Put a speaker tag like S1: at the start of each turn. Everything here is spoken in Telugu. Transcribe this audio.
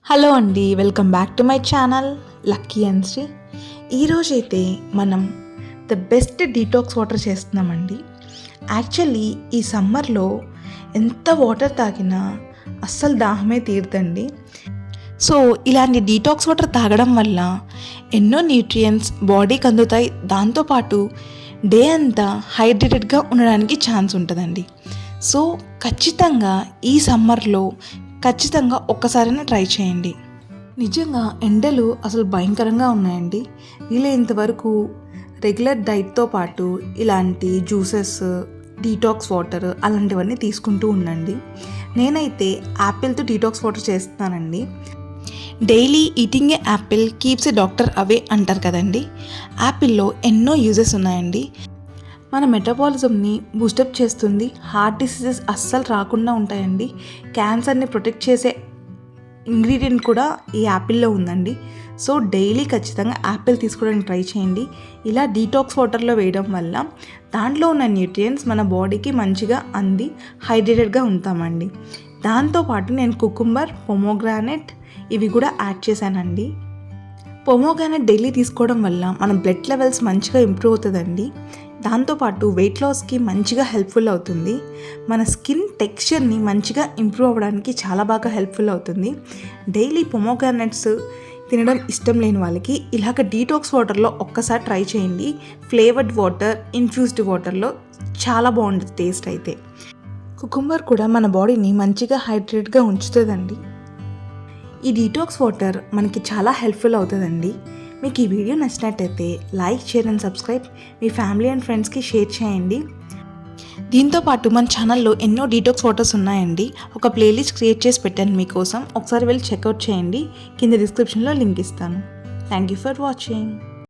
S1: హలో అండి, welcome back to my channel lucky and Shri. ఈరోజైతే మనం ద బెస్ట్ డీటాక్స్ వాటర్ చేస్తున్నామండి. యాక్చువల్లీ ఈ సమ్మర్లో ఎంత వాటర్ తాగినా అస్సలు దాహమే తీరదండి. సో ఇలాంటి డీటాక్స్ వాటర్ తాగడం వల్ల ఎన్నో న్యూట్రియంట్స్ బాడీకి అందుతాయి. దాంతోపాటు డే అంతా హైడ్రేటెడ్గా ఉండడానికి ఛాన్స్ ఉంటుందండి. సో ఖచ్చితంగా ఈ సమ్మర్లో ఒక్కసారైనా ట్రై చేయండి. నిజంగా ఎండలు అసలు భయంకరంగా ఉన్నాయండి. వీలైనంతవరకు రెగ్యులర్ డైట్తో పాటు ఇలాంటి జ్యూసెస్, డీటాక్స్ వాటర్ అలాంటివన్నీ తీసుకుంటూ ఉండండి. నేనైతే యాపిల్తో డీటాక్స్ వాటర్ చేస్తున్నానండి. డైలీ ఈటింగ్ ఏ యాపిల్ కీప్స్ ఏ డాక్టర్ అవే అంటారు కదండి. యాపిల్లో ఎన్నో యూజెస్ ఉన్నాయండి. మన మెటబాలిజంని బూస్టప్ చేస్తుంది. హార్ట్ డిసీజెస్ అస్సలు రాకుండా ఉంటాయండి. క్యాన్సర్ని ప్రొటెక్ట్ చేసే ఇంగ్రీడియంట్ కూడా ఈ యాపిల్లో ఉందండి. సో డైలీ ఖచ్చితంగా యాపిల్ తీసుకోవడానికి ట్రై చేయండి. ఇలా డీటాక్స్ వాటర్లో వేయడం వల్ల దాంట్లో ఉన్న న్యూట్రియంట్స్ మన బాడీకి మంచిగా అంది హైడ్రేటెడ్గా ఉంటామండి. దాంతోపాటు నేను కుకుంబర్, పొమోగ్రానెట్ ఇవి కూడా యాడ్ చేశానండి. పొమోగ్రానెట్ డైలీ తీసుకోవడం వల్ల మన బ్లడ్ లెవెల్స్ మంచిగా ఇంప్రూవ్ అవుతుందండి. దాంతోపాటు వెయిట్ లాస్కి మంచిగా హెల్ప్ఫుల్ అవుతుంది. మన స్కిన్ టెక్స్చర్ని మంచిగా ఇంప్రూవ్ అవ్వడానికి చాలా బాగా హెల్ప్ఫుల్ అవుతుంది. డైలీ పొమోగ్రానెట్స్ తినడం ఇష్టం లేని వాళ్ళకి ఇలాగ డీటాక్స్ వాటర్లో ఒక్కసారి ట్రై చేయండి. ఫ్లేవర్డ్ వాటర్, ఇన్ఫ్యూజ్డ్ వాటర్లో చాలా బాగుంటుంది టేస్ట్ అయితే. కుకుంబర్ కూడా మన బాడీని మంచిగా హైడ్రేట్గా ఉంచుతుందండి. ఈ డీటాక్స్ వాటర్ మనకి చాలా హెల్ప్ఫుల్ అవుతుందండి. మీకు ఈ వీడియో నచ్చినట్టయితే like, share and subscribe. Me family and ఫ్రెండ్స్కి షేర్ చేయండి. దీంతోపాటు మన ఛానల్లో ఎన్నో డీటాక్స్ వాటర్స్ ఉన్నాయండి. ఒక ప్లేలిస్ట్ క్రియేట్ చేసి పెట్టాను మీకోసం. ఒకసారి వెళ్ళి చెక్అవుట్ చేయండి. కింద డిస్క్రిప్షన్లో లింక్ ఇస్తాను. Thank you for watching.